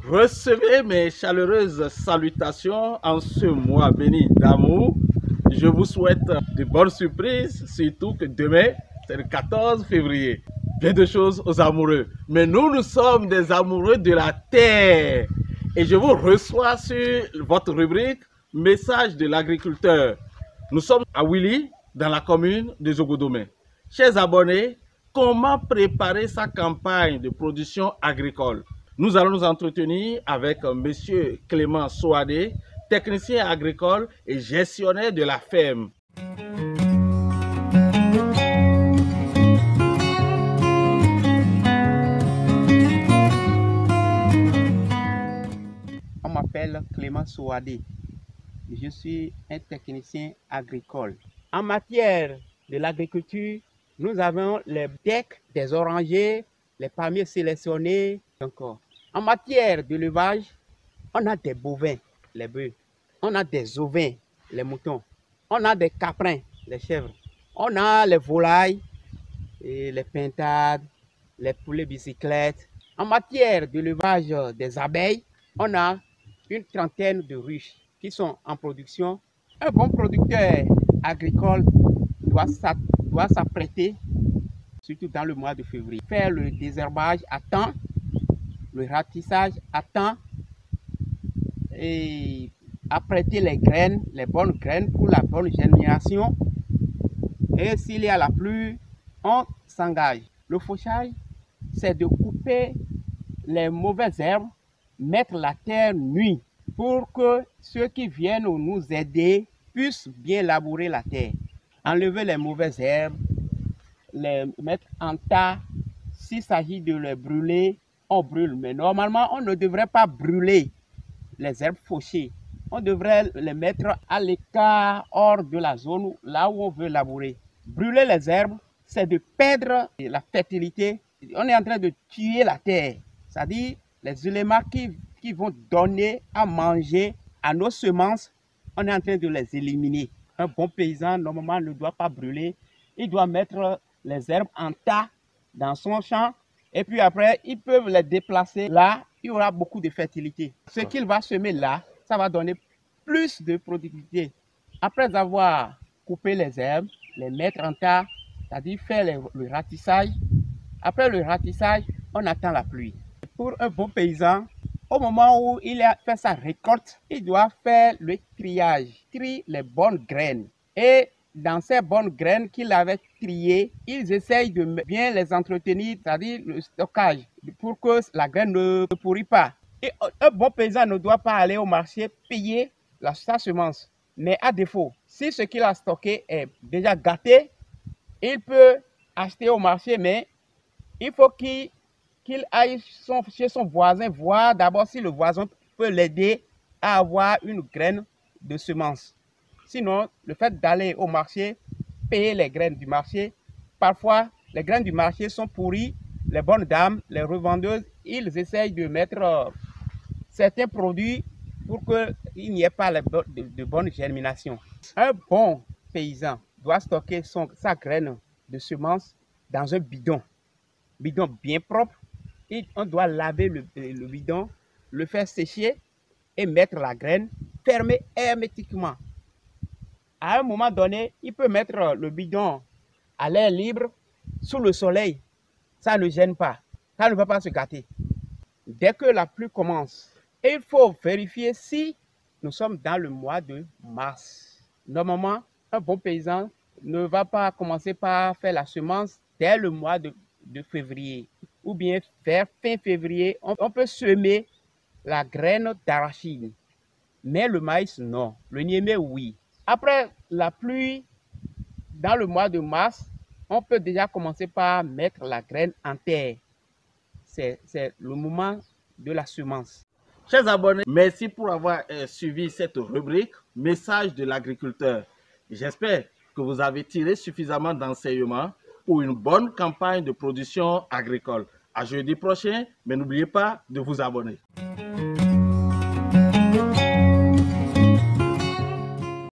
Recevez mes chaleureuses salutations en ce mois béni d'amour. Je vous souhaite de bonnes surprises, surtout que demain, c'est le 14 février. Plein de choses aux amoureux. Mais nous sommes des amoureux de la terre. Et je vous reçois sur votre rubrique Message de l'agriculteur. Nous sommes à Willy, dans la commune de Zogodomé. Chers abonnés, comment préparer sa campagne de production agricole? Nous allons nous entretenir avec M. Clément Souadé, technicien agricole et gestionnaire de la ferme. On m'appelle Clément Souadé. Je suis un technicien agricole. En matière de l'agriculture, nous avons les decks des orangers, les palmiers sélectionnés encore. En matière de l'élevage, on a des bovins, les bœufs. On a des ovins, les moutons. On a des caprins, les chèvres. On a les volailles, et les pintades, les poulets bicyclettes. En matière de l'élevage des abeilles, on a une trentaine de ruches qui sont en production. Un bon producteur agricole doit s'apprêter, surtout dans le mois de février, faire le désherbage à temps, le ratissage à temps et apprêter les graines, les bonnes graines pour la bonne germination. Et s'il y a la pluie, on s'engage. Le fauchage, c'est de couper les mauvaises herbes, mettre la terre nue pour que ceux qui viennent nous aider puissent bien labourer la terre. Enlever les mauvaises herbes, les mettre en tas. S'il s'agit de les brûler, on brûle. Mais normalement, on ne devrait pas brûler les herbes fauchées. On devrait les mettre à l'écart, hors de la zone là où on veut labourer. Brûler les herbes, c'est de perdre la fertilité. On est en train de tuer la terre. C'est-à-dire les éléments qui vont donner à manger à nos semences, on est en train de les éliminer. Un bon paysan, normalement, ne doit pas brûler. Il doit mettre les herbes en tas dans son champ. Et puis après, ils peuvent les déplacer là. Il y aura beaucoup de fertilité. Ce qu'il va semer là, ça va donner plus de productivité. Après avoir coupé les herbes, les mettre en tas, c'est-à-dire faire le ratissage. Après le ratissage, on attend la pluie. Pour un bon paysan, au moment où il a fait sa récolte, il doit faire le triage, trier les bonnes graines. Et dans ces bonnes graines qu'il avait triées, ils essayent de bien les entretenir, c'est-à-dire le stockage, pour que la graine ne pourrit pas. Et un bon paysan ne doit pas aller au marché payer sa semence. Mais à défaut, si ce qu'il a stocké est déjà gâté, il peut acheter au marché, mais il faut qu'il aille chez son voisin, voir d'abord si le voisin peut l'aider à avoir une graine de semence. Sinon, le fait d'aller au marché, payer les graines du marché, parfois les graines du marché sont pourries. Les bonnes dames, les revendeuses, ils essayent de mettre certains produits pour qu'il n'y ait pas de bonne germination. Un bon paysan doit stocker sa graine de semence dans un bidon bien propre. Et on doit laver le bidon, le faire sécher et mettre la graine, fermer hermétiquement. À un moment donné, il peut mettre le bidon à l'air libre, sous le soleil. Ça ne gêne pas, ça ne va pas se gâter. Dès que la pluie commence, il faut vérifier si nous sommes dans le mois de mars. Normalement, un bon paysan ne va pas commencer par faire la semence dès le mois de février. Ou bien vers fin février, on peut semer la graine d'arachide. Mais le maïs, non. Le niémé, oui. Après la pluie, dans le mois de mars, on peut déjà commencer par mettre la graine en terre. C'est le moment de la semence. Chers abonnés, merci pour avoir suivi cette rubrique Message de l'agriculteur. J'espère que vous avez tiré suffisamment d'enseignements pour une bonne campagne de production agricole. À jeudi prochain, mais n'oubliez pas de vous abonner.